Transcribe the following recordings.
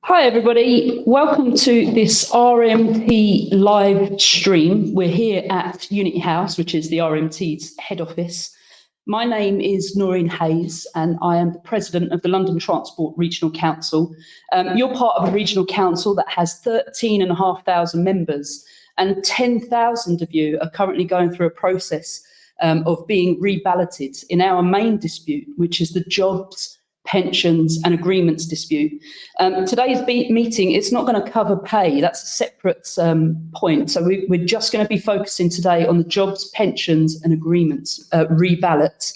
Hi everybody, welcome to this RMT live stream. We're here at Unity House, which is the RMT's head office. My name is Noreen Hayes and I am the president of the London Transport Regional Council. You're part of a regional council that has 13,500 members, and 10,000 of you are currently going through a process of being reballoted in our main dispute, which is the jobs, pensions and agreements dispute. Today's meeting, it's not going to cover pay. That's a separate point. So we're just going to be focusing today on the jobs, pensions and agreements reballot.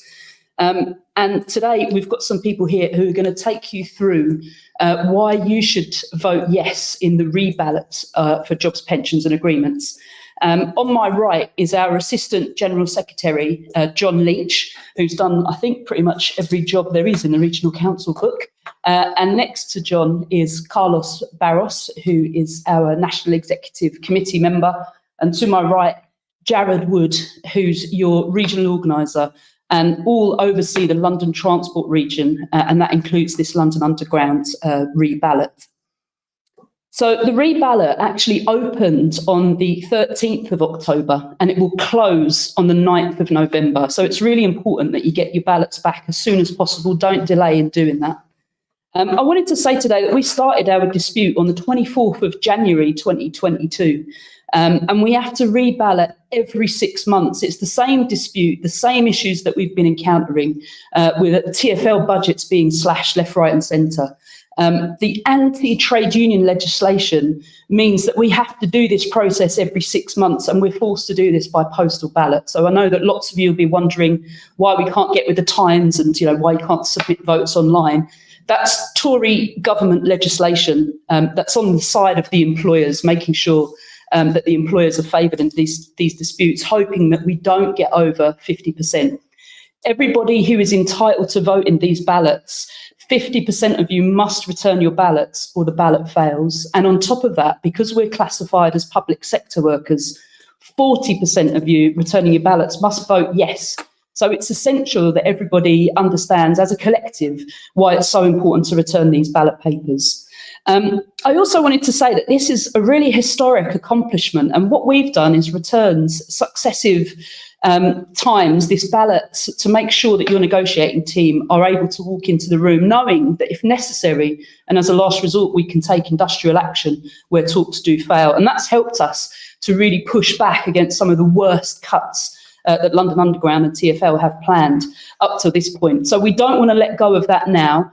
And today we've got some people here who are going to take you through why you should vote yes in the reballot for jobs, pensions and agreements. On my right is our Assistant General Secretary, John Leach, who's done, I think, pretty much every job there is in the Regional Council book. And next to John is Carlos Barros, who is our National Executive Committee member. And to my right, Jared Wood, who's your regional organiser, and all oversee the London Transport region, and that includes this London Underground reballot. So the reballot actually opened on the 13th of October and it will close on the 9th of November. So it's really important that you get your ballots back as soon as possible. Don't delay in doing that. I wanted to say today that we started our dispute on the 24th of January 2022. And we have to reballot every 6 months. It's the same dispute, the same issues that we've been encountering with TfL budgets being slashed left, right and centre. The anti-trade union legislation means that we have to do this process every 6 months and we're forced to do this by postal ballot. So I know that lots of you will be wondering why we can't get with the times and why you can't submit votes online. That's Tory government legislation that's on the side of the employers, making sure that the employers are favoured in these disputes, hoping that we don't get over 50%. Everybody who is entitled to vote in these ballots, 50% of you must return your ballots or the ballot fails. And on top of that, because we're classified as public sector workers, 40% of you returning your ballots must vote yes. So it's essential that everybody understands as a collective why it's so important to return these ballot papers. I also wanted to say that this is a really historic accomplishment, and what we've done is returns successive times this ballot to make sure that your negotiating team are able to walk into the room knowing that if necessary and as a last resort we can take industrial action where talks do fail. And that's helped us to really push back against some of the worst cuts that London Underground and TfL have planned up to this point. So we don't want to let go of that now.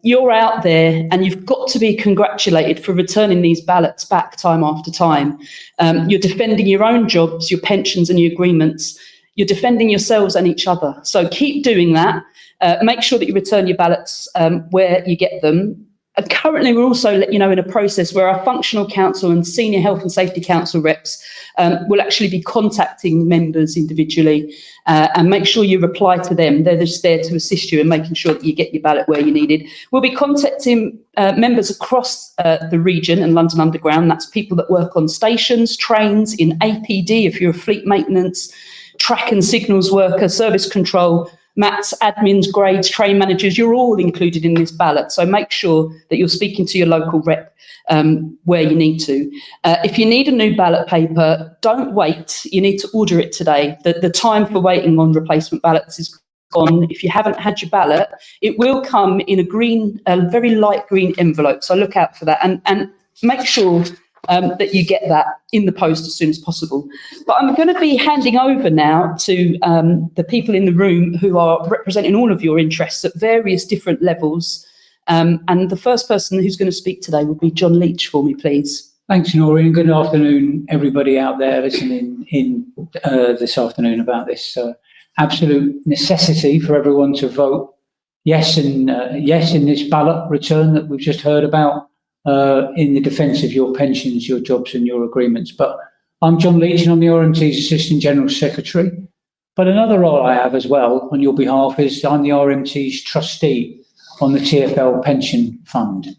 You're out there and you've got to be congratulated for returning these ballots back time after time. You're defending your own jobs, your pensions and your agreements. You're defending yourselves and each other. So keep doing that. Make sure that you return your ballots where you get them. And currently, we're also in a process where our functional council and senior health and safety council reps will actually be contacting members individually and make sure you reply to them. They're just there to assist you in making sure that you get your ballot where you need it. We'll be contacting members across the region and London Underground. That's people that work on stations, trains, in APD, if you're a fleet maintenance, track and signals worker, service control, MATs, admins, grades, train managers, you're all included in this ballot. So make sure that you're speaking to your local rep where you need to. If you need a new ballot paper, don't wait. You need to order it today. The time for waiting on replacement ballots is gone. If you haven't had your ballot, it will come in a very light green envelope. So look out for that and make sure that you get that in the post as soon as possible. But I'm going to be handing over now to the people in the room who are representing all of your interests at various different levels. And the first person who's going to speak today will be John Leach for me, please. Thanks, Noreen. Good afternoon, everybody out there listening in this afternoon about this absolute necessity for everyone to vote yes in this ballot return that we've just heard about. In the defence of your pensions, your jobs and your agreements. But I'm John Leach and I'm the RMT's Assistant General Secretary. But another role I have as well on your behalf is I'm the RMT's trustee on the TfL Pension Fund.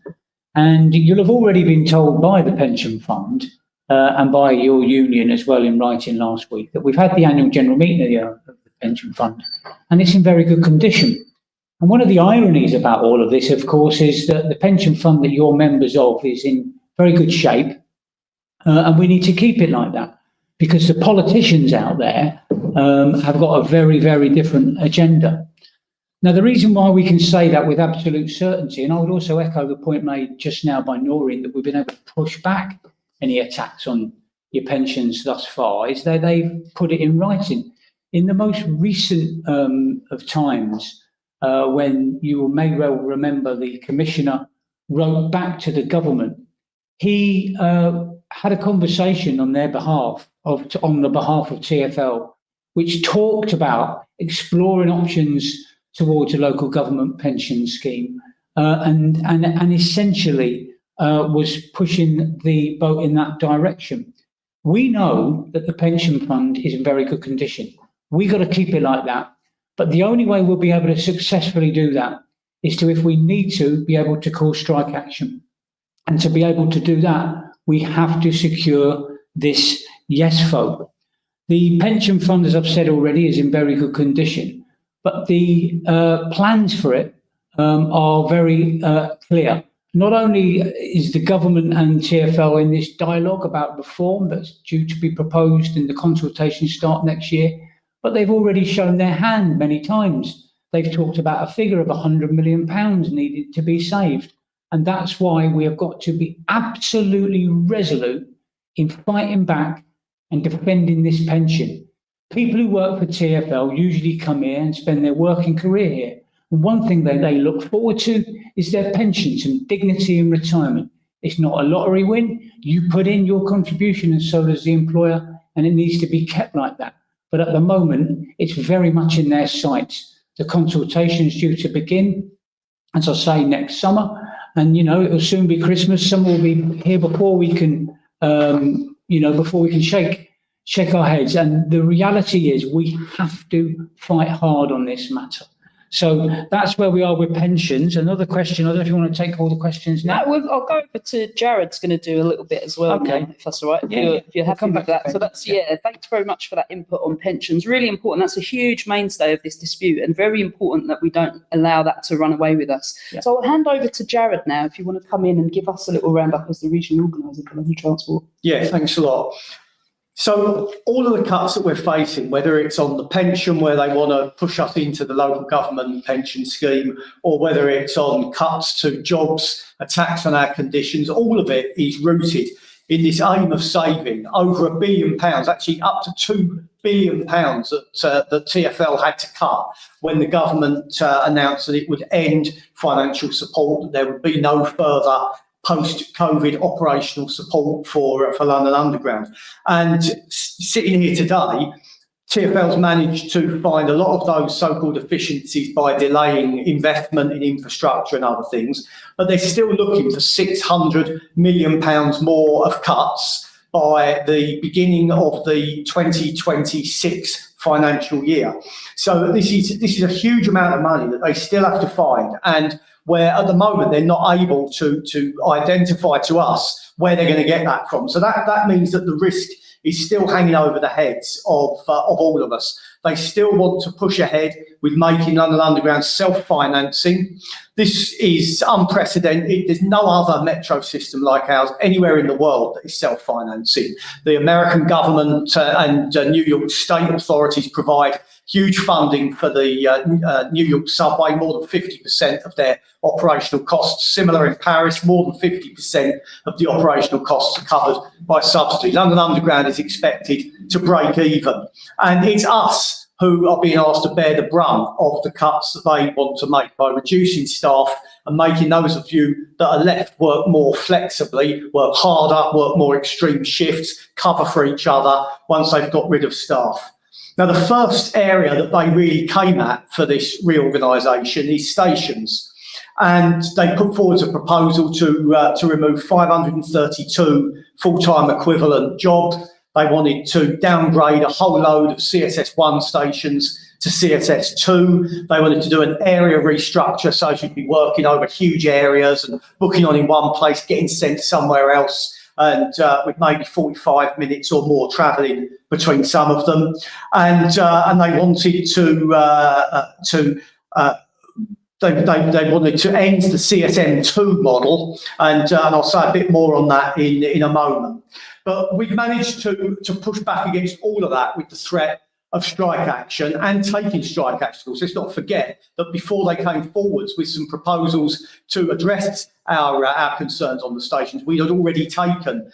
And you'll have already been told by the Pension Fund and by your union as well in writing last week that we've had the annual general meeting of the Pension Fund and it's in very good condition. And one of the ironies about all of this, of course, is that the pension fund that you're members of is in very good shape, and we need to keep it like that, because the politicians out there have got a very, very different agenda. Now, the reason why we can say that with absolute certainty, and I would also echo the point made just now by Noreen, that we've been able to push back any attacks on your pensions thus far, is that they've put it in writing. In the most recent of times, when you may well remember the commissioner wrote back to the government, he had a conversation on their behalf, on the behalf of TfL, which talked about exploring options towards a local government pension scheme, and essentially was pushing the boat in that direction. We know that the pension fund is in very good condition. We got to keep it like that. But the only way we'll be able to successfully do that is to, if we need to, be able to call strike action. And to be able to do that, we have to secure this yes vote. The pension fund, as I've said already, is in very good condition. But the plans for it are very clear. Not only is the government and TfL in this dialogue about reform that's due to be proposed and the consultations start next year, but they've already shown their hand many times. They've talked about a figure of £100 million needed to be saved. And that's why we have got to be absolutely resolute in fighting back and defending this pension. People who work for TfL usually come here and spend their working career here. And one thing that they look forward to is their pensions and dignity in retirement. It's not a lottery win. You put in your contribution and so does the employer, and it needs to be kept like that. But at the moment, it's very much in their sights. The consultation is due to begin, as I say, next summer. And, you know, it'll soon be Christmas. Summer will be here before we can, before we can shake our heads. And the reality is we have to fight hard on this matter. So that's where we are with pensions. Another question, I don't know if you want to take all the questions now. No, I'll go over to Jared's going to do a little bit as well, Okay. now, if that's all right. If you're happy come with back that. to So that's, thanks very much for that input on pensions. Really important. That's a huge mainstay of this dispute, and very important that we don't allow that to run away with us. Yeah. So I'll hand over to Jared now, if you want to come in and give us a little roundup as the regional organiser for London Transport. Yeah, thanks a lot. So all of the cuts that we're facing, whether it's on the pension where they want to push us into the local government pension scheme, or whether it's on cuts to jobs, attacks on our conditions, all of it is rooted in this aim of saving over £1 billion, actually up to £2 billion that TfL had to cut when the government announced that it would end financial support, that there would be no further post-COVID operational support for London Underground. And sitting here today, TfL's managed to find a lot of those so-called efficiencies by delaying investment in infrastructure and other things, but they're still looking for £600 million more of cuts by the beginning of the 2026 financial year. So this is a huge amount of money that they still have to find, and where at the moment they're not able to identify to us where they're going to get that from. So that means that the risk is still hanging over the heads of all of us. They still want to push ahead with making London Underground self-financing. This is unprecedented. There's no other metro system like ours anywhere in the world that is self-financing. The American government and New York state authorities provide huge funding for the New York subway, more than 50% of their operational costs. Similar in Paris, more than 50% of the operational costs are covered by subsidy. London Underground is expected to break even. And it's us who are being asked to bear the brunt of the cuts that they want to make by reducing staff and making those of you that are left work more flexibly, work harder, work more extreme shifts, cover for each other once they've got rid of staff. Now, the first area that they really came at for this reorganisation is stations. And they put forward a proposal to remove 532 full-time equivalent jobs. They wanted to downgrade a whole load of CSS1 stations to CSS2. They wanted to do an area restructure, so you'd be working over huge areas and booking on in one place, getting sent somewhere else, and with maybe 45 minutes or more travelling between some of them. And they wanted to they wanted to end the CSM2 model, and I'll say a bit more on that in a moment. But we've managed to push back against all of that with the threat of strike action and taking strike action. So let's not forget that before they came forwards with some proposals to address our concerns on the stations, we had already taken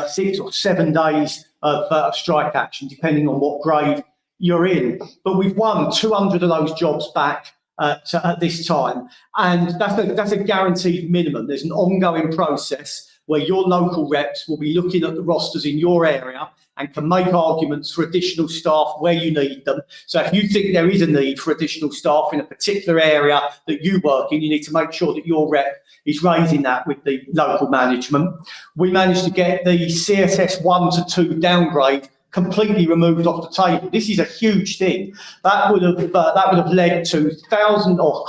6 or 7 days of strike action, depending on what grade you're in. But we've won 200 of those jobs back at this time, and that's a guaranteed minimum. There's an ongoing process where your local reps will be looking at the rosters in your area and can make arguments for additional staff where you need them. So if you think there is a need for additional staff in a particular area that you work in, you need to make sure that your rep is raising that with the local management. We managed to get the CSS 1 to 2 downgrade completely removed off the table. This is a huge thing. That would have led to thousands or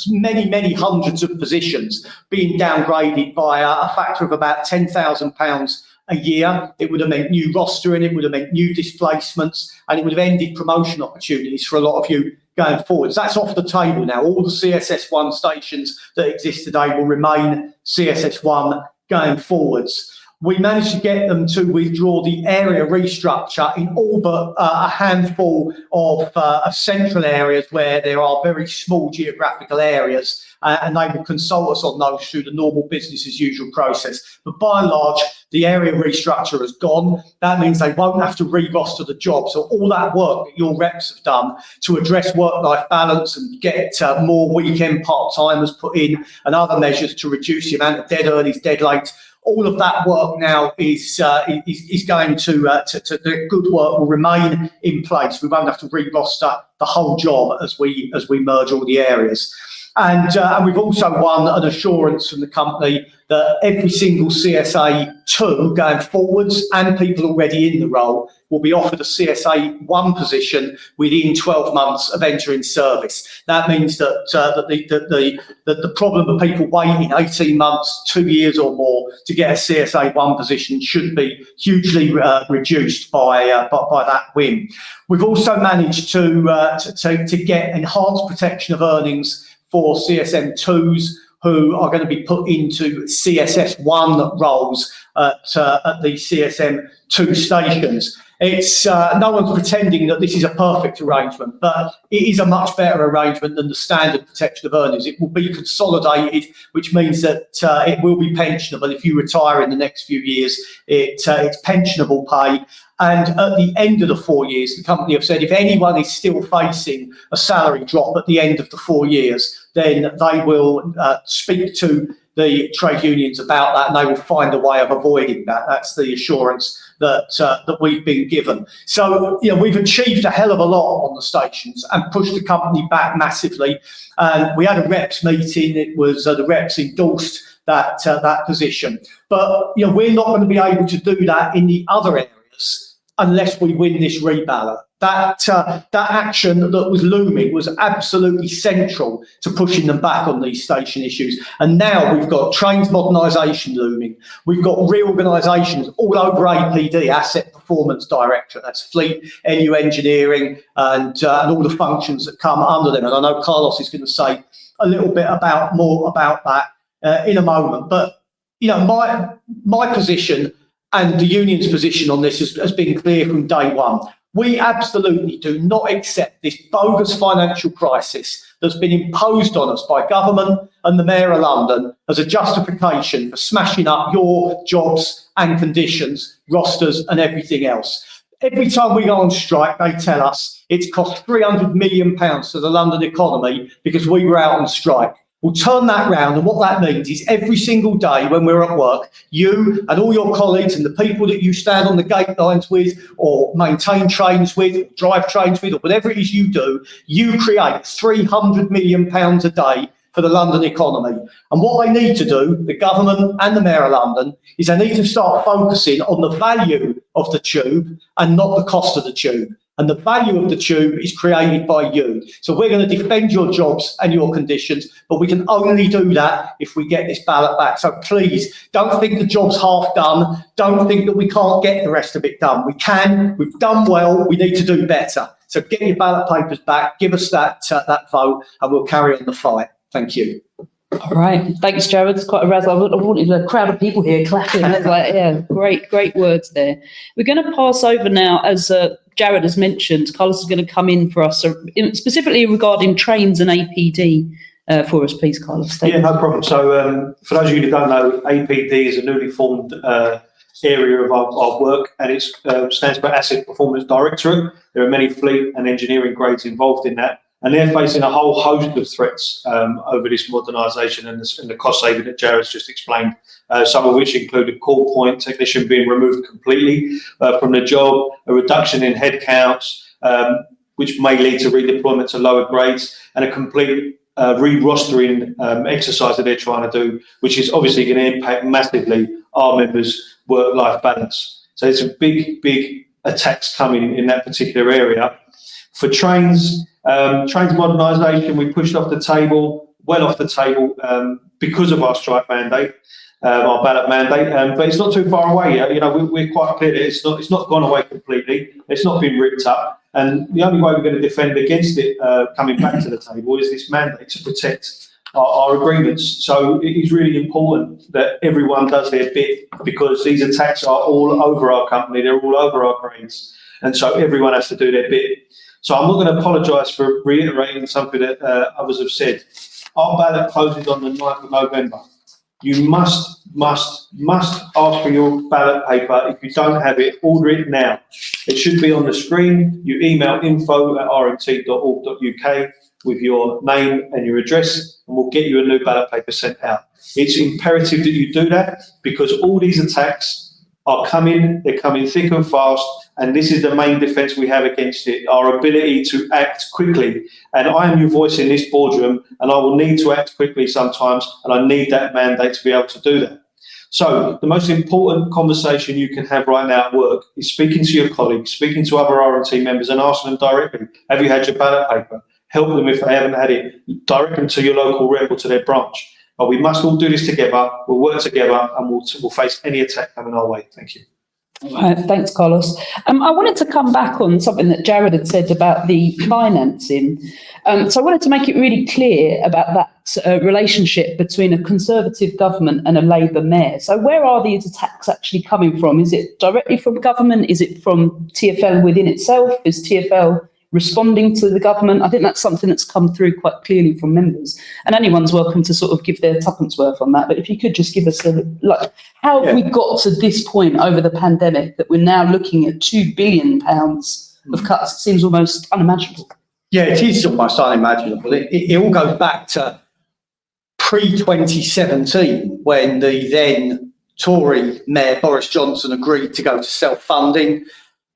many hundreds of positions being downgraded by a factor of about £10,000 a year. It would have meant new rostering, it would have meant new displacements, and it would have ended promotion opportunities for a lot of you going forwards. That's off the table now. All the CSS1 stations that exist today will remain CSS1 going forwards. We managed to get them to withdraw the area restructure in all but a handful of central areas where there are very small geographical areas, and they will consult us on those through the normal business as usual process. But by and large, the area restructure has gone. That means they won't have to re-roster the job. So all that work that your reps have done to address work-life balance and get more weekend part-timers put in and other measures to reduce the amount of dead earlys, dead late, all of that work now is going to the good work will remain in place. We won't have to re-roster the whole job as we merge all the areas. And we've also won an assurance from the company that every single CSA2 going forwards and people already in the role will be offered a CSA1 position within 12 months of entering service. That means that the problem of people waiting 18 months, 2 years or more to get a CSA1 position should be hugely reduced by that win. We've also managed to get enhanced protection of earnings for CSM2s who are going to be put into CSS1 roles at the CSM2 stations. It's no one's pretending that this is a perfect arrangement, but it is a much better arrangement than the standard protection of earnings. It will be consolidated, which means that it will be pensionable. If you retire in the next few years, it's pensionable pay. And at the end of the 4 years, the company have said if anyone is still facing a salary drop at the end of the 4 years, then they will speak to the trade unions about that and they will find a way of avoiding that. That's the assurance that we've been given. So, we've achieved a hell of a lot on the stations and pushed the company back massively. And we had a reps meeting. It was the reps endorsed that position. But, we're not going to be able to do that in the other areas unless we win this reballot. That action that was looming was absolutely central to pushing them back on these station issues. And now we've got trains modernisation looming. We've got reorganisations all over APD, Asset Performance Directorate. That's Fleet, LU Engineering, and all the functions that come under them. And I know Carlos is going to say a little bit more about that in a moment. But my position and the union's position on this has been clear from day one. We absolutely do not accept this bogus financial crisis that's been imposed on us by government and the Mayor of London as a justification for smashing up your jobs and conditions, rosters and everything else. Every time we go on strike, they tell us it's cost £300 million to the London economy because we were out on strike. We'll turn that round, and what that means is every single day when we're at work, you and all your colleagues and the people that you stand on the gate lines with or maintain trains with, or drive trains with, or whatever it is you do, you create £300 million a day for the London economy. And what they need to do, the government and the Mayor of London, is they need to start focusing on the value of the tube and not the cost of the tube. And the value of the tube is created by you. So we're going to defend your jobs and your conditions, but we can only do that if we get this ballot back. So please, don't think the job's half done. Don't think that we can't get the rest of it done. We can. We've done well. We need to do better. So get your ballot papers back. Give us that vote, and we'll carry on the fight. Thank you. All right. Thanks, Jared. It's quite a razzle. I wanted a crowd of people here clapping. I was like, yeah, great words there. We're going to pass over now, as Jared has mentioned, Carlos is going to come in for us, specifically regarding trains and APD for us, please, Carlos. Thank you. No problem. So for those of you who don't know, APD is a newly formed area of our work, and it stands for Asset Performance Directorate. There are many fleet and engineering grades involved in that. And they're facing a whole host of threats over this modernisation and the cost saving that Jared's just explained, some of which include a call point technician being removed completely from the job, a reduction in headcounts, which may lead to redeployment to lower grades, and a complete re-rostering exercise that they're trying to do, which is obviously going to impact massively our members' work-life balance. So it's a big attacks coming in that particular area. For trains modernisation, we pushed off the table, well off the table, because of our strike mandate, our ballot mandate. But it's not too far away. We're quite clear that it's not gone away completely. It's not been ripped up, and the only way we're going to defend against it coming back to the table is this mandate to protect our agreements. So it is really important that everyone does their bit, because these attacks are all over our company. They're all over our grades, and so everyone has to do their bit. So I'm not going to apologise for reiterating something that others have said. Our ballot closes on the 9th of November. You must ask for your ballot paper. If you don't have it, order it now. It should be on the screen. You email info@rmt.org.uk with your name and your address, and we'll get you a new ballot paper sent out. It's imperative that you do that, because all these attacks are coming. They're coming thick and fast, and this is the main defence we have against it, our ability to act quickly. And I am your voice in this boardroom, and I will need to act quickly sometimes, and I need that mandate to be able to do that. So the most important conversation you can have right now at work is speaking to your colleagues, speaking to other RMT members, and asking them directly, have you had your ballot paper? Help them if they haven't had it. Direct them to your local rep or to their branch. But we must all do this together. We'll work together, and we'll face any attack coming our way. Thank you. Thanks, Carlos. I wanted to come back on something that Jared had said about the financing. So I wanted to make it really clear about that relationship between a Conservative government and a Labour mayor. So where are these attacks actually coming from? Is it directly from government? Is it from TfL within itself? Is TfL responding to the government? I think that's something that's come through quite clearly from members, and anyone's welcome to sort of give their tuppence worth on that. But if you could just give us how have we got to this point over the pandemic that we're now looking at £2 billion of cuts? It seems almost unimaginable. Yeah, it is almost unimaginable. It all goes back to pre-2017, when the then Tory Mayor Boris Johnson agreed to go to self-funding.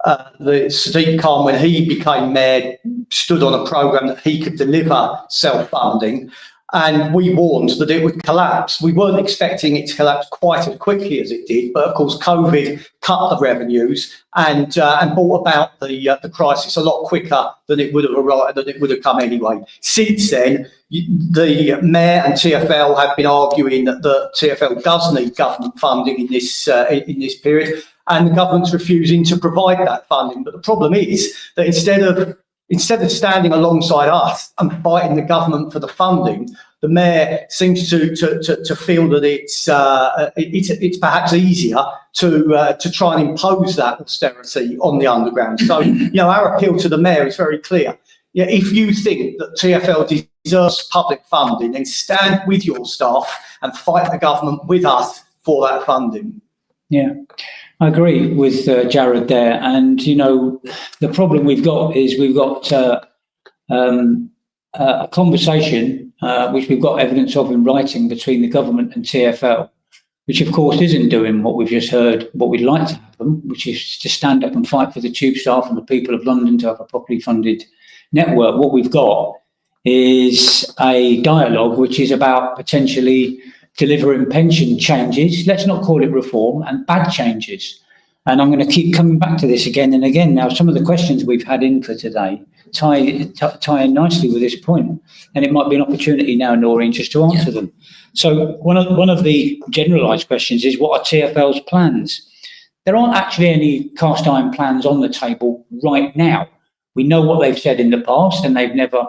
The Sadiq Khan, when he became mayor, stood on a programme that he could deliver self-funding, and we warned that it would collapse. We weren't expecting it to collapse quite as quickly as it did, but of course COVID cut the revenues and brought about the crisis a lot quicker than it would have arrived, than it would have come anyway. Since then, the mayor and TfL have been arguing that the TfL does need government funding in this period, and the government's refusing to provide that funding. But the problem is that instead of standing alongside us and fighting the government for the funding, the mayor seems to feel that it's perhaps easier to try and impose that austerity on the underground. So, our appeal to the mayor is very clear. If you think that TfL deserves public funding, then stand with your staff and fight the government with us for that funding. Yeah, I agree with Jared there. And, the problem we've got is we've got a conversation, which we've got evidence of in writing, between the government and TfL, which, of course, isn't doing what we've just heard, what we'd like to happen, which is to stand up and fight for the tube staff and the people of London to have a properly funded network. What we've got is a dialogue which is about potentially delivering pension changes, let's not call it reform, and bad changes. And I'm going to keep coming back to this again and again. Now, some of the questions we've had in for today tie in nicely with this point, and it might be an opportunity now, Noreen, just to answer them. So one of the generalised questions is, what are TfL's plans? There aren't actually any cast iron plans on the table right now. We know what they've said in the past, and they've never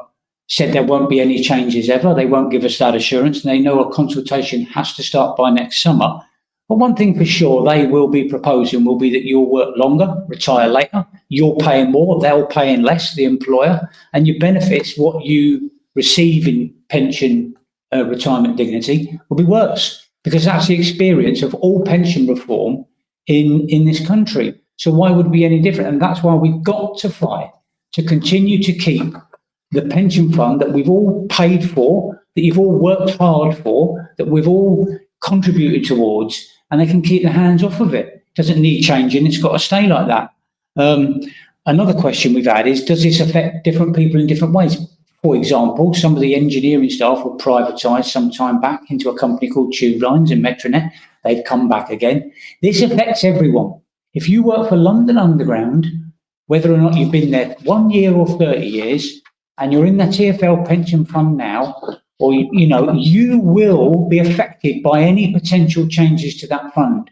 said there won't be any changes ever. They won't give us that assurance, and they know a consultation has to start by next summer. But one thing for sure they will be proposing will be that you'll work longer, retire later, you're paying more, they'll paying less, the employer, and your benefits, what you receive in pension retirement dignity, will be worse, because that's the experience of all pension reform in this country. So why would it be any different? And that's why we've got to fight to continue to keep the pension fund that we've all paid for, that you've all worked hard for, that we've all contributed towards, and they can keep their hands off of it. It doesn't need changing, it's got to stay like that. Another question we've had is, does this affect different people in different ways? For example, some of the engineering staff were privatised some time back into a company called Tube Lines and Metronet. They've come back again. This affects everyone. If you work for London Underground, whether or not you've been there 1 year or 30 years, and you're in the TfL pension fund now, or you will be affected by any potential changes to that fund.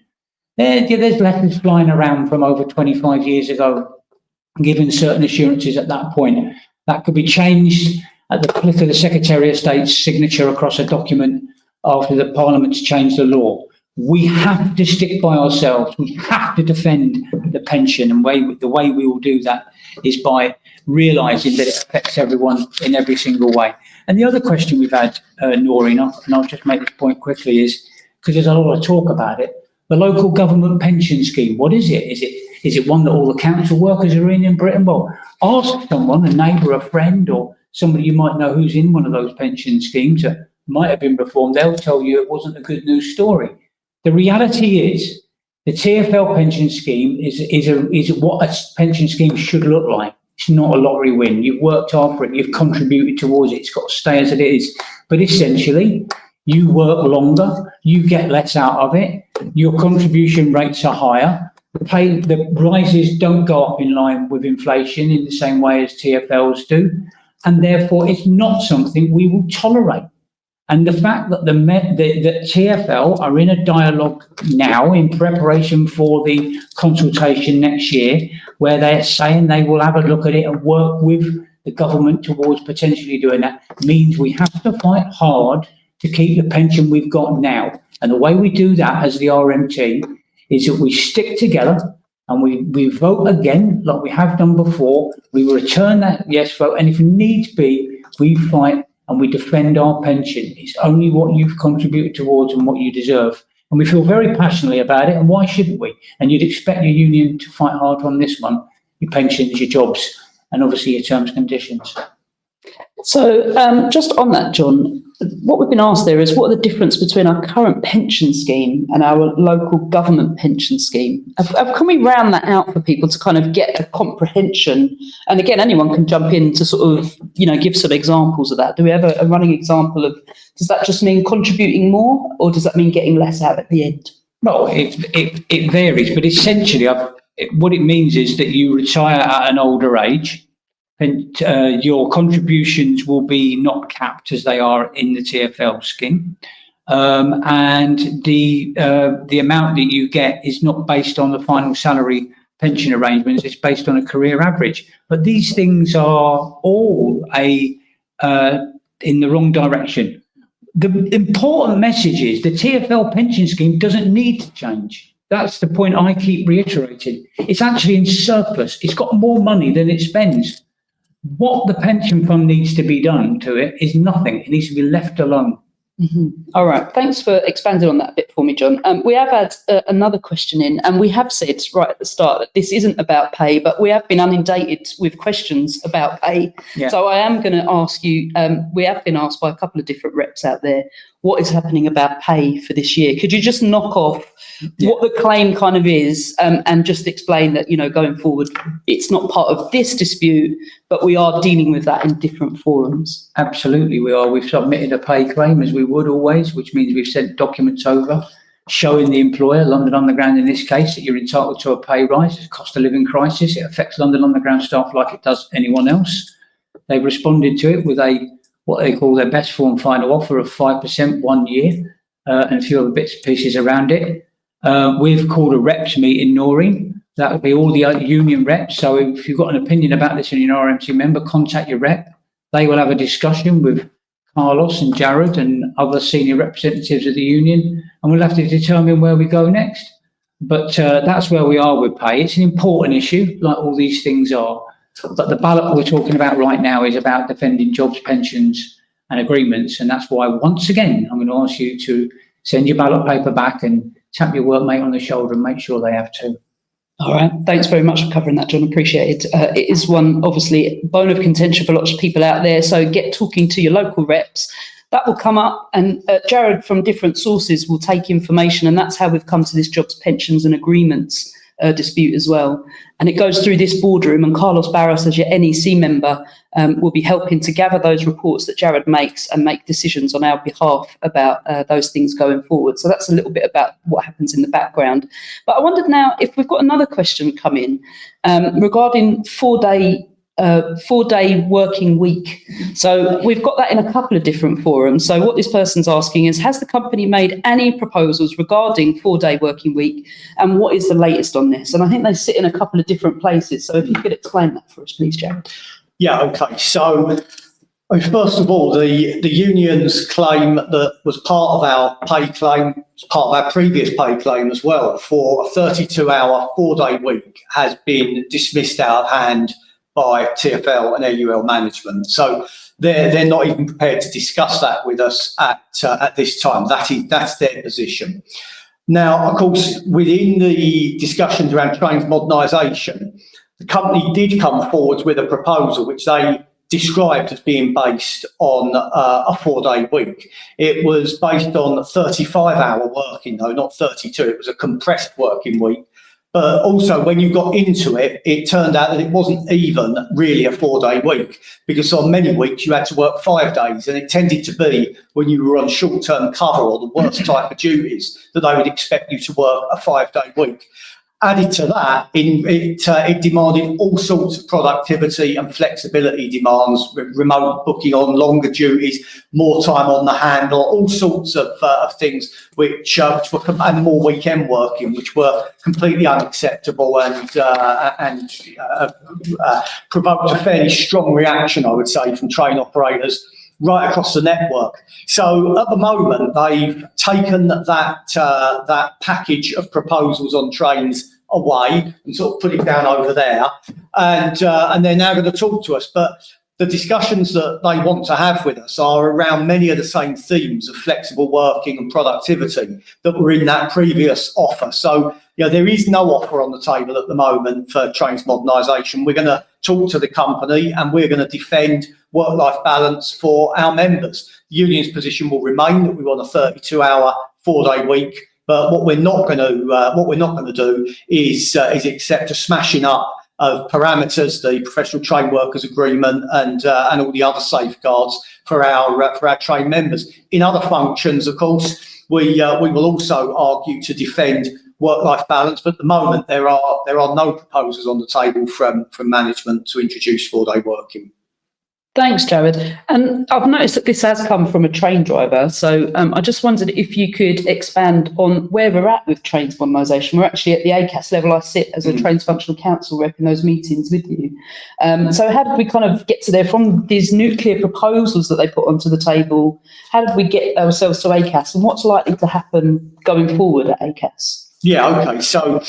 There's letters flying around from over 25 years ago, giving certain assurances at that point. That could be changed at the click of the Secretary of State's signature across a document after the Parliament's changed the law. We have to stick by ourselves. We have to defend the pension, and the way we will do that is by realising that it affects everyone in every single way. And the other question we've had, Noreen, and I'll just make this point quickly, is, because there's a lot of talk about it, the local government pension scheme. What is it? Is it one that all the council workers are in Britain? Well, ask someone, a neighbour, a friend, or somebody you might know who's in one of those pension schemes that might have been reformed. They'll tell you it wasn't a good news story. The reality is the TfL pension scheme is what a pension scheme should look like. It's not a lottery win. You've worked hard for it. You've contributed towards it. It's got to stay as it is. But essentially, you work longer. You get less out of it. Your contribution rates are higher. The rises don't go up in line with inflation in the same way as TfLs do. And therefore, it's not something we will tolerate. And the fact that the TfL are in a dialogue now in preparation for the consultation next year, where they're saying they will have a look at it and work with the government towards potentially doing that, means we have to fight hard to keep the pension we've got now. And the way we do that as the RMT is that we stick together and we vote again, like we have done before. We return that yes vote, and if needs be, we fight and we defend our pension. It's only what you've contributed towards and what you deserve. And we feel very passionately about it, and why shouldn't we? And you'd expect your union to fight hard on this one, your pensions, your jobs, and obviously your terms and conditions. So just on that, John, what we've been asked there is, what are the difference between our current pension scheme and our local government pension scheme? Can we round that out for people to kind of get a comprehension? And again, anyone can jump in to sort of, give some examples of that. Do we have a running example of, does that just mean contributing more, or does that mean getting less out at the end? Well, it varies, but essentially what it means is that you retire at an older age, and your contributions will be not capped as they are in the TfL scheme, and the amount that you get is not based on the final salary pension arrangements. It's based on a career average. But these things are all in the wrong direction. The important message is the TfL pension scheme doesn't need to change. That's the point I keep reiterating. It's actually in surplus. It's got more money than it spends. What the pension fund needs to be done to it is nothing. It needs to be left alone. Mm-hmm. All right. Thanks for expanding on that a bit for me, John. We have had another question in, and we have said right at the start that this isn't about pay, but we have been inundated with questions about pay. Yeah. So I am going to ask you, we have been asked by a couple of different reps out there, what is happening about pay for this year? Could you just knock off what the claim kind of is, and just explain that, going forward, it's not part of this dispute, but we are dealing with that in different forums? Absolutely, we are. We've submitted a pay claim, as we would always, which means we've sent documents over showing the employer, London Underground in this case, that you're entitled to a pay rise. It's a cost of living crisis. It affects London Underground staff like it does anyone else. They've responded to it with what they call their best form final offer of 5% 1 year, and a few other bits and pieces around it. We've called a reps meeting, Noreen. That would be all the union reps. So if you've got an opinion about this and you're an RMT member, contact your rep. They will have a discussion with Carlos and Jared and other senior representatives of the union, and we'll have to determine where we go next. But that's where we are with pay. It's an important issue, like all these things are. But the ballot we're talking about right now is about defending jobs, pensions and agreements. And that's why, once again, I'm going to ask you to send your ballot paper back and tap your workmate on the shoulder and make sure they have too. All right. Thanks very much for covering that, John. Appreciate it. It is one, obviously, bone of contention for lots of people out there. So get talking to your local reps. That will come up, and Jared from different sources will take information, and that's how we've come to this jobs, pensions and agreements dispute as well. And it goes through this boardroom, and Carlos Barros, as your NEC member, will be helping to gather those reports that Jared makes and make decisions on our behalf about those things going forward. So that's a little bit about what happens in the background. But I wondered now if we've got another question come in regarding four-day working week. So we've got that in a couple of different forums. So what this person's asking is, has the company made any proposals regarding 4-day working week, and what is the latest on this? And I think they sit in a couple of different places. So if you could explain that for us, please, Jared. Yeah, okay. So first of all, the union's claim that was part of our pay claim, part of our previous pay claim as well, for a 32-hour 4-day week has been dismissed out of hand by TfL and LUL management. So they're not even prepared to discuss that with us at this time. That's their position. Now, of course, within the discussions around trains modernisation, the company did come forward with a proposal which they described as being based on a 4-day week. It was based on 35-hour working, though, not 32. It was a compressed working week. But also, when you got into it, it turned out that it wasn't even really a 4-day week, because on many weeks you had to work 5 days, and it tended to be when you were on short-term cover or the worst type of duties that they would expect you to work a 5-day week. Added to that, it demanded all sorts of productivity and flexibility demands, remote booking on longer duties, more time on the handle, all sorts of things which were, and more weekend working, which were completely unacceptable and provoked a fairly strong reaction, I would say, from train operators right across the network. So at the moment, they've taken that package of proposals on trains away and sort of put it down over there, and they're now going to talk to us. But the discussions that they want to have with us are around many of the same themes of flexible working and productivity that were in that previous offer. So, there is no offer on the table at the moment for trains modernisation. We're going to talk to the company and we're going to defend work-life balance for our members. The union's position will remain that we want a 32-hour 4-day week. But what we're not going to do is accept a smashing up of parameters, the professional train workers agreement, and all the other safeguards for our train members. In other functions, of course, we will also argue to defend work-life balance. But at the moment, there are no proposals on the table from management to introduce 4-day working. Thanks, Jared. And I've noticed that this has come from a train driver. So I just wondered if you could expand on where we're at with trains modernisation. We're actually at the ACAS level. I sit as a Trains Functional Council rep in those meetings with you. So how did we kind of get to there from these nuclear proposals that they put onto the table? How did we get ourselves to ACAS, and what's likely to happen going forward at ACAS? Yeah, okay. So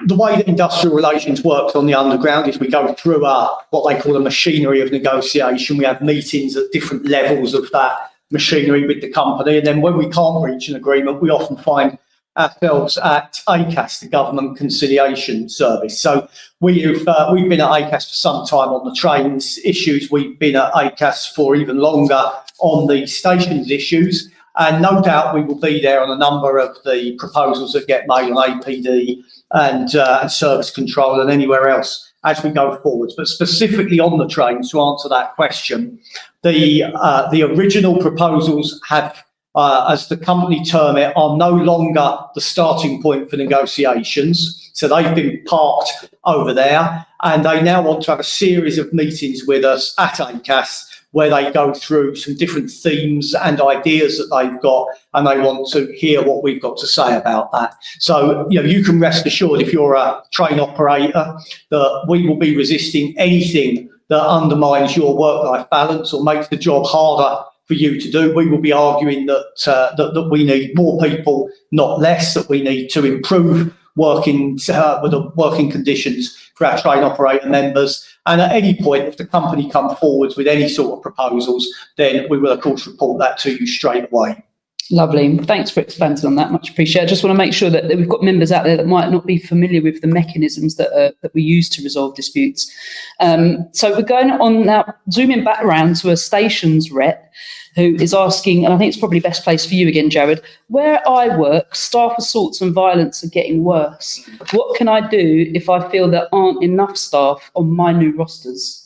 the way that industrial relations works on the underground is we go through what they call a machinery of negotiation. We have meetings at different levels of that machinery with the company, and then when we can't reach an agreement, we often find ourselves at ACAS, the Government Conciliation Service. So we've been at ACAS for some time on the trains issues. We've been at ACAS for even longer on the stations issues. And no doubt we will be there on a number of the proposals that get made on APD and service control and anywhere else as we go forwards. But specifically on the trains, to answer that question, the original proposals have, as the company term it, are no longer the starting point for negotiations. So they've been parked over there, and they now want to have a series of meetings with us at ACAS, where they go through some different themes and ideas that they've got, and they want to hear what we've got to say about that. So, you can rest assured, if you're a train operator, that we will be resisting anything that undermines your work-life balance or makes the job harder for you to do. We will be arguing that we need more people, not less, that we need to improve working conditions for our train operator members. And at any point, if the company comes forwards with any sort of proposals, then we will, of course, report that to you straight away. Lovely. Thanks for expanding on that. Much appreciated. I just want to make sure that we've got members out there that might not be familiar with the mechanisms that we use to resolve disputes. So we're going on now, zooming back around to a stations rep who is asking, and I think it's probably best place for you again, Jared, where I work, staff assaults and violence are getting worse. What can I do if I feel there aren't enough staff on my new rosters?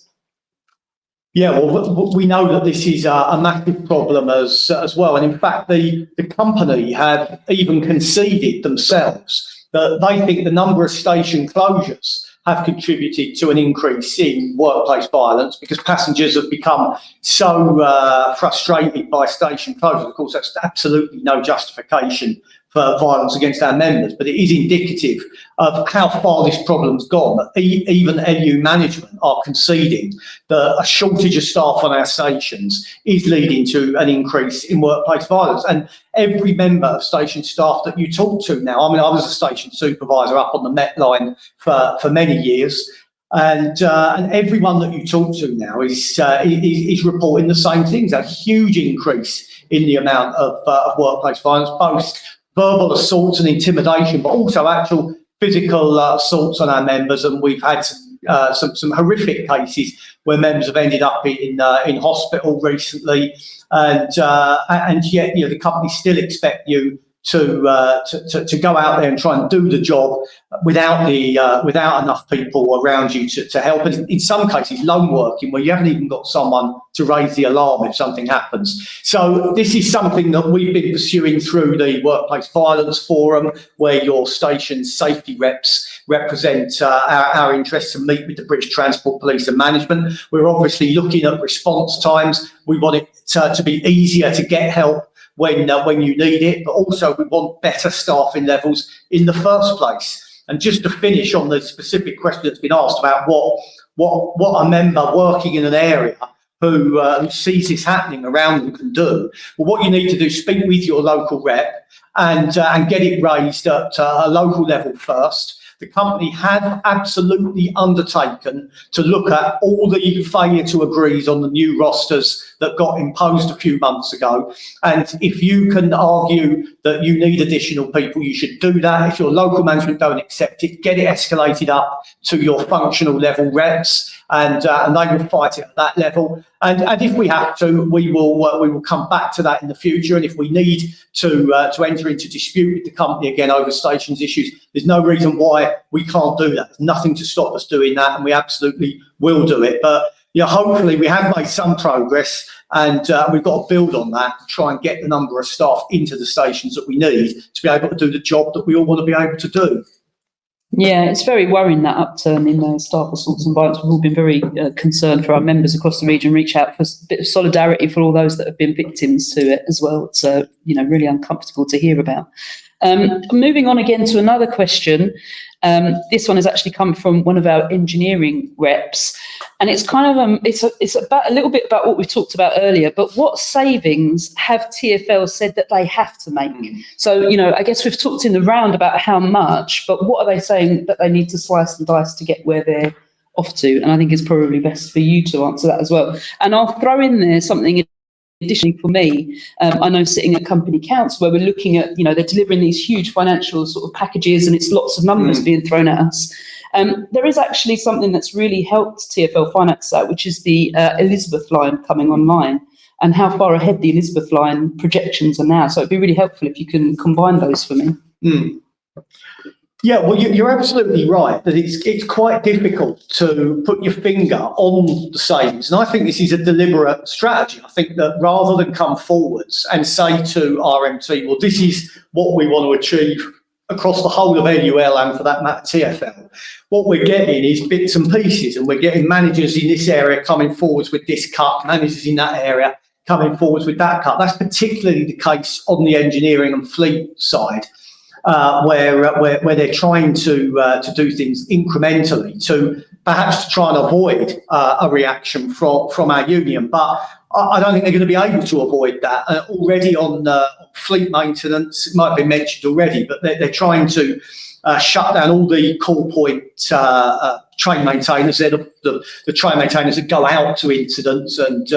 Yeah, well, we know that this is a massive problem as well. And in fact, the company have even conceded themselves that they think the number of station closures have contributed to an increase in workplace violence because passengers have become so frustrated by station closures. Of course, that's absolutely no justification for violence against our members, but it is indicative of how far this problem's gone. Even LU management are conceding that a shortage of staff on our stations is leading to an increase in workplace violence. And every member of station staff that you talk to now, I mean, I was a station supervisor up on the Met line for many years, and everyone that you talk to now is reporting the same things, a huge increase in the amount of workplace violence, both verbal assaults and intimidation, but also actual physical assaults on our members. And we've had some horrific cases where members have ended up in hospital recently, and yet the company still expect you to go out there and try and do the job without enough people around you to help. And in some cases, lone working, where you haven't even got someone to raise the alarm if something happens. So this is something that we've been pursuing through the Workplace Violence Forum, where your station's safety reps represent our interests and meet with the British Transport Police and management. We're obviously looking at response times. We want it to be easier to get help when you need it, but also we want better staffing levels in the first place. And just to finish on the specific question that's been asked about what a member working in an area who sees this happening around them can do, well, what you need to do is speak with your local rep and get it raised at a local level first. The company had absolutely undertaken to look at all the failure to agrees on the new rosters that got imposed a few months ago. And if you can argue that you need additional people, you should do that. If your local management don't accept it, get it escalated up to your functional level reps, and they will fight it at that level. And if we have to, we will come back to that in the future. And if we need to enter into dispute with the company again over stations issues, there's no reason why we can't do that. There's nothing to stop us doing that, and we absolutely will do it. But hopefully we have made some progress, and we've got to build on that to try and get the number of staff into the stations that we need to be able to do the job that we all want to be able to do. Yeah, it's very worrying, that upturn in staff assaults and violence. We've all been very concerned for our members across the region, reach out for a bit of solidarity for all those that have been victims to it as well. It's really uncomfortable to hear about. Moving on again to another question. This one has actually come from one of our engineering reps, and it's kind of it's about a little bit about what we talked about earlier. But what savings have TfL said that they have to make? So I guess we've talked in the round about how much, but what are they saying that they need to slice and dice to get where they're off to? And I think it's probably best for you to answer that as well. And I'll throw in there something additionally for me. I know sitting at company council where we're looking at, they're delivering these huge financial sort of packages, and it's lots of numbers being thrown at us. There is actually something that's really helped TfL finance that, which is the Elizabeth line coming online, and how far ahead the Elizabeth line projections are now. So it'd be really helpful if you can combine those for me. Yeah, well, you're absolutely right that it's quite difficult to put your finger on the savings. And I think this is a deliberate strategy. I think that rather than come forwards and say to RMT, well, this is what we want to achieve across the whole of LUL and for that matter TfL, what we're getting is bits and pieces, and we're getting managers in this area coming forwards with this cut, managers in that area coming forwards with that cut. That's particularly the case on the engineering and fleet side. where they're trying to do things incrementally to perhaps try and avoid a reaction from our union. But I don't think they're going to be able to avoid that. Already on fleet maintenance, it might have been mentioned already, but they're trying to shut down all the call point train maintainers. They're the train maintainers that go out to incidents and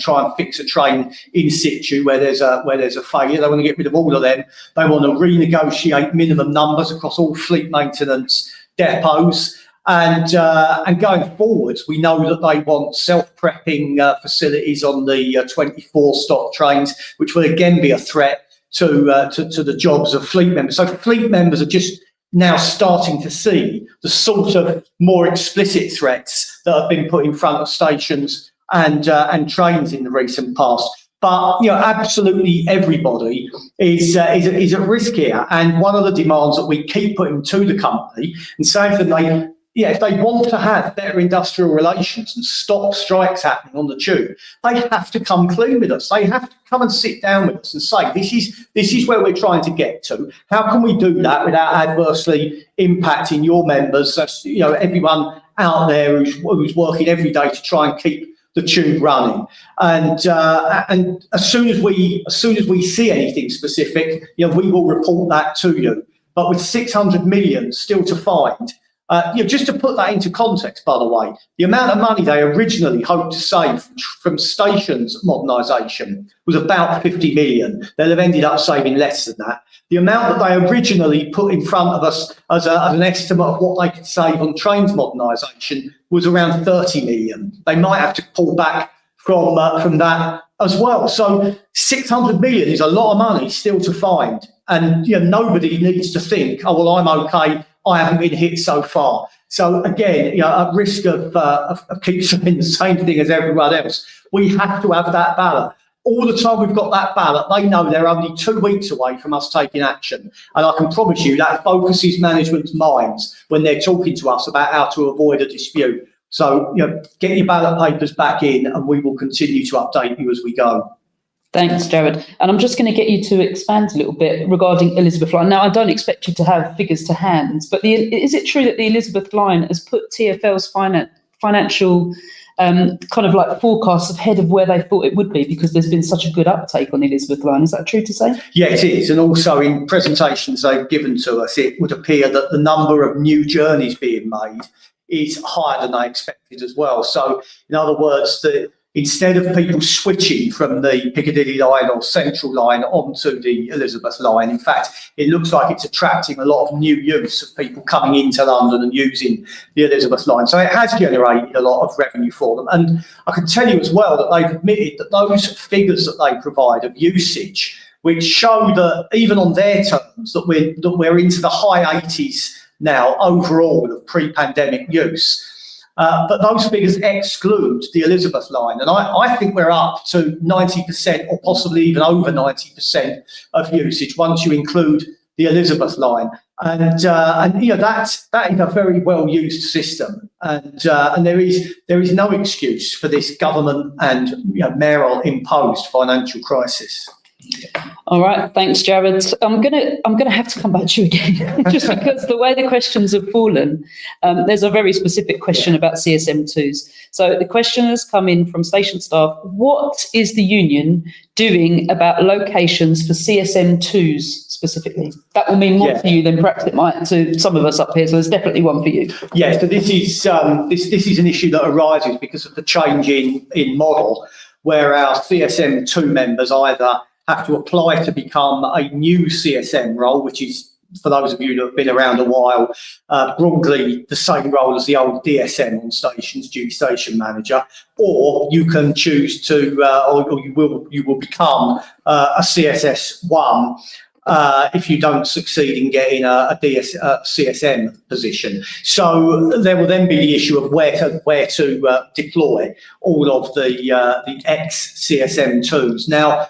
try and fix a train in situ where there's a failure. They want to get rid of all of them. They want to renegotiate minimum numbers across all fleet maintenance depots. And going forwards, we know that they want self-prepping facilities on the 24 stop trains, which will again be a threat to the jobs of fleet members. So fleet members are just now starting to see the sort of more explicit threats that have been put in front of stations and trains in the recent past. But absolutely everybody is at risk here. And one of the demands that we keep putting to the company and saying to them, if they want to have better industrial relations and stop strikes happening on the tube, they have to come clean with us. They have to come and sit down with us and say, this is where we're trying to get to. How can we do that without adversely impacting your members? Everyone out there who's working every day to try and keep the tube running. And as soon as we see anything specific, we will report that to you. But with 600 million still to find. Just to put that into context, by the way, the amount of money they originally hoped to save from stations modernisation was about 50 million. They'll have ended up saving less than that. The amount that they originally put in front of us as an estimate of what they could save on trains modernisation was around 30 million. They might have to pull back from that as well. So 600 million is a lot of money still to find. And nobody needs to think, oh, well, I'm okay. I haven't been hit so far. So again, at risk of keep saying the same thing as everyone else, we have to have that ballot. All the time we've got that ballot, they know they're only 2 weeks away from us taking action. And I can promise you that focuses management's minds when they're talking to us about how to avoid a dispute. So, get your ballot papers back in and we will continue to update you as we go. Thanks, Jared. And I'm just going to get you to expand a little bit regarding Elizabeth Line. Now, I don't expect you to have figures to hand, but is it true that the Elizabeth Line has put TfL's financial kind of like forecasts ahead of where they thought it would be because there's been such a good uptake on the Elizabeth Line? Is that true to say? Yeah, it is. And also in presentations they've given to us, it would appear that the number of new journeys being made is higher than they expected as well. So, in other words, instead of people switching from the Piccadilly line or Central line onto the Elizabeth line, in fact, it looks like it's attracting a lot of new use of people coming into London and using the Elizabeth line. So it has generated a lot of revenue for them. And I can tell you as well that they've admitted that those figures that they provide of usage, which show that even on their terms, that we're into the high 80s now overall of pre-pandemic use. But those figures exclude the Elizabeth line. And I think we're up to 90% or possibly even over 90% of usage once you include the Elizabeth line. And that is a very well used system. And there is no excuse for this government and mayoral imposed financial crisis. All right, thanks, Jared. I'm gonna have to come back to you again, just because the way the questions have fallen. There's a very specific question about CSM2s. So the question has come in from station staff. What is the union doing about locations for CSM2s specifically? That will mean more to you than perhaps it might to some of us up here. So there's definitely one for you. Yes, so this is an issue that arises because of the change in model, where our CSM2 members either have to apply to become a new CSM role, which is, for those of you that have been around a while, broadly the same role as the old DSM on stations, duty station manager, or you can choose to, or you will become a CSS1 if you don't succeed in getting a CSM position. So there will then be the issue of where to deploy all of the ex-CSM2s. Now,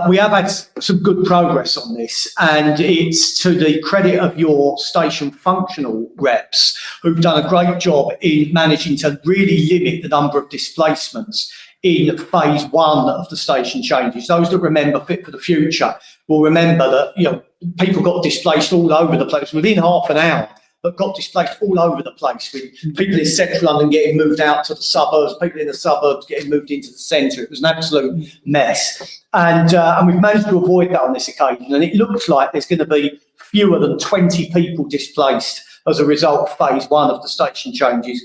we have had some good progress on this, and it's to the credit of your station functional reps who've done a great job in managing to really limit the number of displacements in phase one of the station changes. Those that remember Fit for the Future will remember that people got displaced all over the place within half an hour, but got displaced all over the place, with people in central London getting moved out to the suburbs, people in the suburbs getting moved into the centre. It was an absolute mess. And we've managed to avoid that on this occasion. And it looks like there's going to be fewer than 20 people displaced as a result of phase one of the station changes.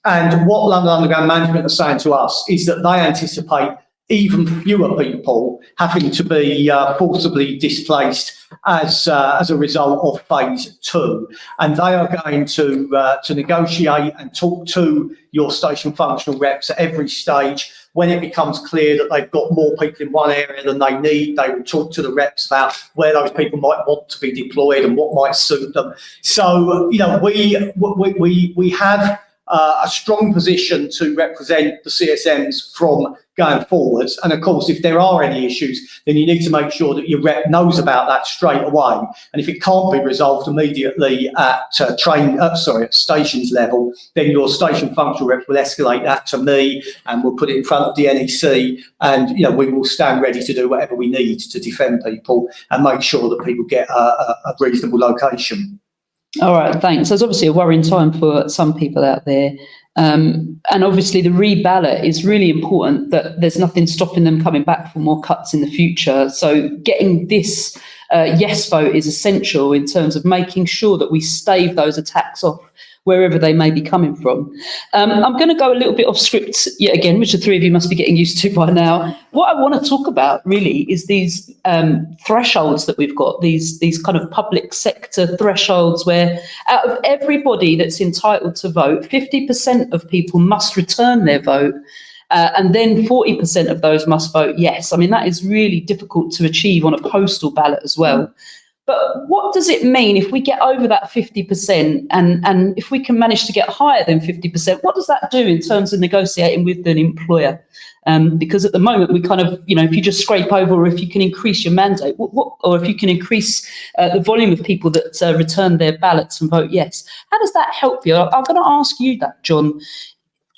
And what London Underground Management are saying to us is that they anticipate even fewer people having to be forcibly displaced as a result of phase two. And they are going to negotiate and talk to your station functional reps at every stage. When it becomes clear that they've got more people in one area than they need, they will talk to the reps about where those people might want to be deployed and what might suit them. So, you know, we have a strong position to represent the CSMs from going forwards. And of course, if there are any issues, then you need to make sure that your rep knows about that straight away. And if it can't be resolved immediately at stations level, then your station functional rep will escalate that to me, and we'll put it in front of the NEC, and, you know, we will stand ready to do whatever we need to defend people and make sure that people get a reasonable location. All right, thanks. There's obviously a worrying time for some people out there. And obviously the reballot is really important, that there's nothing stopping them coming back for more cuts in the future. So getting this yes vote is essential in terms of making sure that we stave those attacks off wherever they may be coming from. I'm going to go a little bit off script yet again, which the three of you must be getting used to by now. What I want to talk about really is these thresholds that we've got, these kind of public sector thresholds, where out of everybody that's entitled to vote, 50% of people must return their vote. And then 40% of those must vote yes. I mean, that is really difficult to achieve on a postal ballot as well. But what does it mean if we get over that 50% and if we can manage to get higher than 50%? What does that do in terms of negotiating with an employer? Because at the moment we kind of, you know, if you just scrape over, or if you can increase your mandate, or if you can increase the volume of people that return their ballots and vote yes, how does that help you? I'm going to ask you that, John.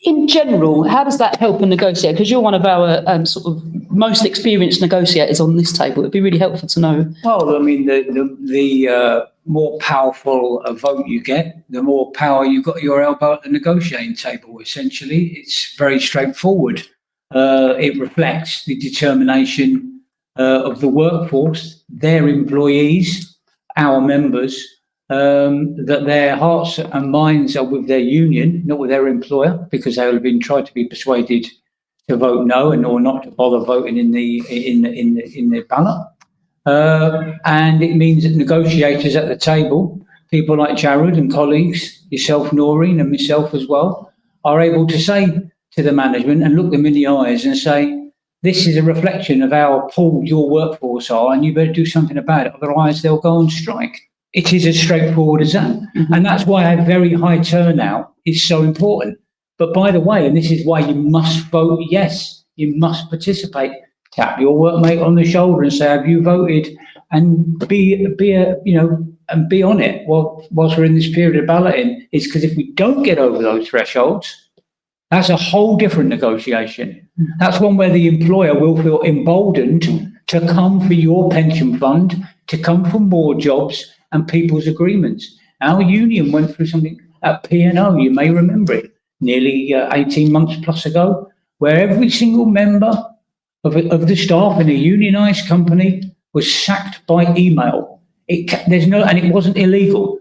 In general, how does that help a negotiator? Because you're one of our sort of most experienced negotiators on this table. It'd be really helpful to know. Well, I mean, the more powerful a vote you get, the more power you've got at your elbow at the negotiating table. Essentially, it's very straightforward. It reflects the determination of the workforce, their employees, our members, that their hearts and minds are with their union, not with their employer, because they have been tried to be persuaded to vote no or not to bother voting in the ballot. And it means that negotiators at the table, people like Jared and colleagues, yourself, Noreen, and myself as well, are able to say to the management and look them in the eyes and say, this is a reflection of how pooled your workforce are, and you better do something about it, otherwise they'll go on strike. It is as straightforward as that. Mm-hmm. And that's why a very high turnout is so important. But by the way, and this is why you must vote yes, you must participate. Tap your workmate on the shoulder and say, have you voted? And be on it whilst we're in this period of balloting. It's because if we don't get over those thresholds, that's a whole different negotiation. That's one where the employer will feel emboldened to come for your pension fund, to come for more jobs and people's agreements. Our union went through something at P&O, you may remember it, nearly 18 months plus ago, where every single member of the staff in a unionised company was sacked by email. And it wasn't illegal.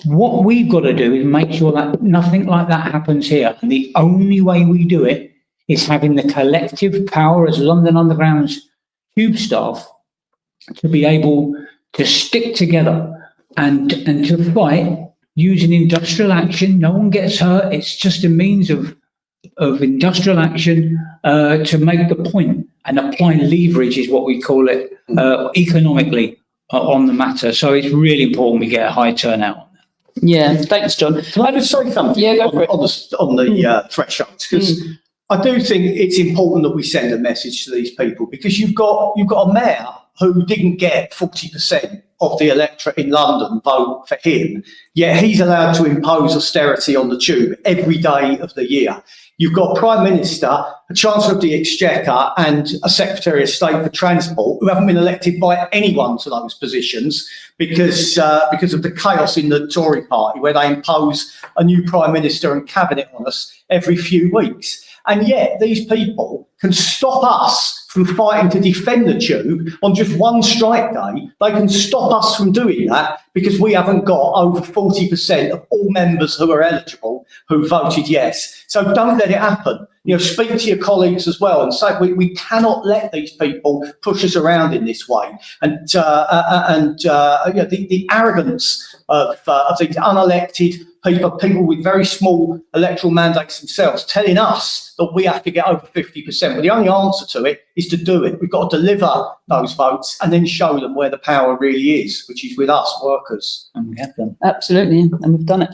What we've got to do is make sure that nothing like that happens here. And the only way we do it is having the collective power as London Underground's tube staff to be able to stick together and to fight using industrial action. No one gets hurt. It's just a means of industrial action to make the point and apply leverage is what we call it economically on the matter. So it's really important we get a high turnout. Yeah, thanks, John. Can I just say something on the thresholds? Because I do think it's important that we send a message to these people, because you've got a mayor who didn't get 40% of the electorate in London vote for him, yet he's allowed to impose austerity on the tube every day of the year. You've got a Prime Minister, a Chancellor of the Exchequer and a Secretary of State for Transport who haven't been elected by anyone to those positions because of the chaos in the Tory party, where they impose a new Prime Minister and Cabinet on us every few weeks. And yet these people can stop us from fighting to defend the tube on just one strike day. They can stop us from doing that because we haven't got over 40% of all members who are eligible who voted yes. So don't let it happen. Speak to your colleagues as well and say we cannot let these people push us around in this way. And the arrogance of these unelected people with very small electoral mandates themselves telling us that we have to get over 50%. Well, the only answer to it is to do it. We've got to deliver those votes and then show them where the power really is, which is with us workers. And we have done. Absolutely, and we've done it.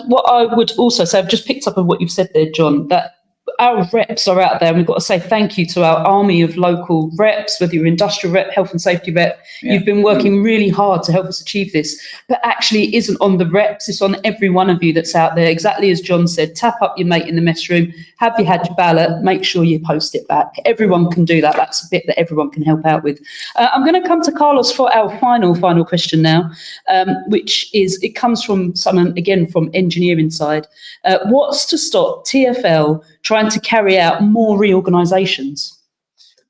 What I would also say, I've just picked up on what you've said there, John, that our reps are out there, and we've got to say thank you to our army of local reps, whether you're industrial rep, health and safety rep. Yeah. You've been working really hard to help us achieve this, but actually it isn't on the reps, it's on every one of you that's out there. Exactly as John said, tap up your mate in the mess room, have you had your ballot, make sure you post it back. Everyone can do that. That's a bit that everyone can help out with. I'm going to come to Carlos for our final question now, which is, it comes from someone, again, from engineering side. What's to stop TfL trying to carry out more reorganisations?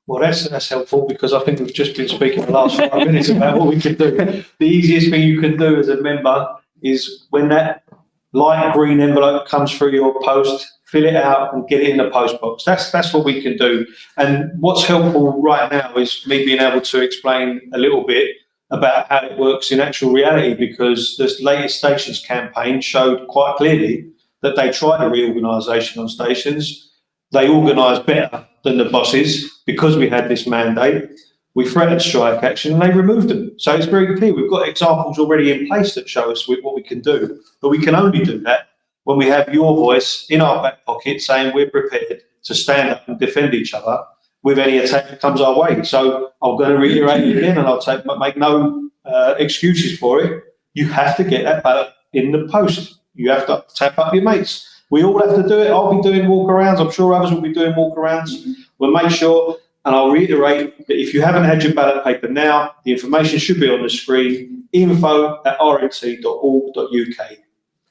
Well, that's helpful, because I think we've just been speaking the last 5 minutes about what we can do. The easiest thing you can do as a member is, when that light green envelope comes through your post, fill it out and get it in the post box. That's what we can do. And what's helpful right now is me being able to explain a little bit about how it works in actual reality, because this latest stations campaign showed quite clearly that they tried a reorganisation on stations. They organised better than the bosses because we had this mandate. We threatened strike action and they removed them. So it's very clear. We've got examples already in place that show us what we can do. But we can only do that when we have your voice in our back pocket saying we're prepared to stand up and defend each other with any attack that comes our way. So I'm going to reiterate it again, and I'll make no excuses for it. You have to get that ballot in the post. You have to tap up your mates. We all have to do it. I'll be doing walk-arounds. I'm sure others will be doing walk-arounds. We'll make sure, and I'll reiterate, that if you haven't had your ballot paper now, the information should be on the screen, info@rmt.org.uk.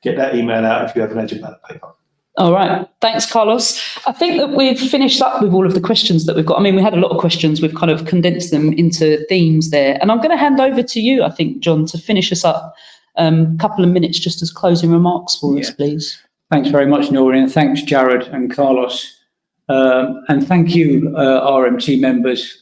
Get that email out if you haven't had your ballot paper. All right. Thanks, Carlos. I think that we've finished up with all of the questions that we've got. I mean, we had a lot of questions. We've kind of condensed them into themes there. And I'm going to hand over to you, I think, John, to finish us up. Couple of minutes just as closing remarks for us, please. Thanks very much, Noreen, and thanks, Jared and Carlos. And thank you, RMT members,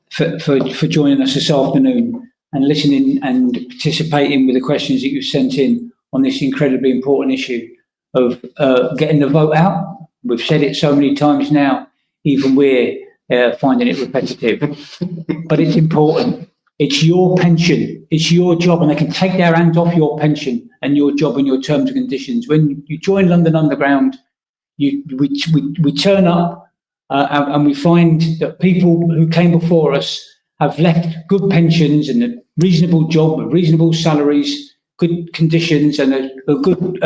for joining us this afternoon and listening and participating with the questions that you've sent in on this incredibly important issue of getting the vote out. We've said it so many times now, even we're finding it repetitive, but it's important. It's your pension, it's your job, and they can take their hands off your pension and your job and your terms and conditions. When you join London Underground, we turn up and we find that people who came before us have left good pensions and a reasonable job, reasonable salaries, good conditions, and a good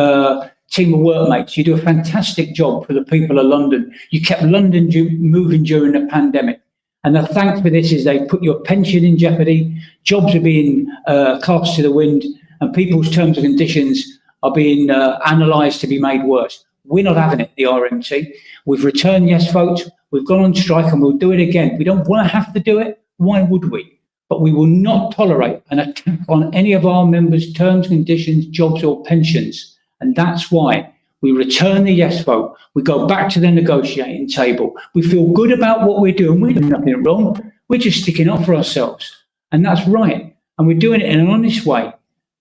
team of workmates. You do a fantastic job for the people of London. You kept London moving during the pandemic. And the thanks for this is they put your pension in jeopardy, jobs are being cast to the wind, and people's terms and conditions are being analysed to be made worse. We're not having it, the RMT. We've returned yes votes, we've gone on strike, and we'll do it again. We don't want to have to do it. Why would we? But we will not tolerate an attack on any of our members' terms, conditions, jobs or pensions. And that's why we return the yes vote. We go back to the negotiating table. We feel good about what we're doing. We're doing nothing wrong. We're just sticking up for ourselves. And that's right. And we're doing it in an honest way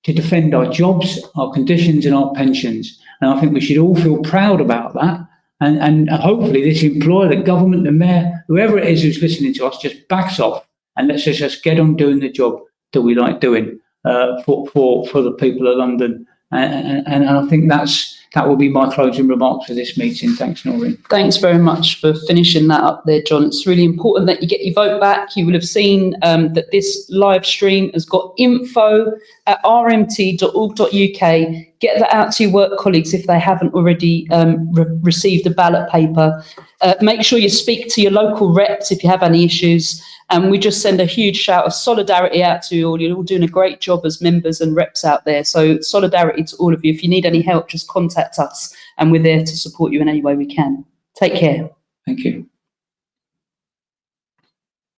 to defend our jobs, our conditions and our pensions. And I think we should all feel proud about that. And hopefully this employer, the government, the mayor, whoever it is who's listening to us, just backs off and lets us just get on doing the job that we like doing for the people of London And I think that will be my closing remarks for this meeting. Thanks, Noreen. Thanks very much for finishing that up there, John. It's really important that you get your vote back. You will have seen that this live stream has got info@rmt.org.uk. Get that out to your work colleagues if they haven't already received a ballot paper. Make sure you speak to your local reps if you have any issues. And we just send a huge shout of solidarity out to you all. You're all doing a great job as members and reps out there. So solidarity to all of you. If you need any help, just contact us and we're there to support you in any way we can. Take care. Thank you.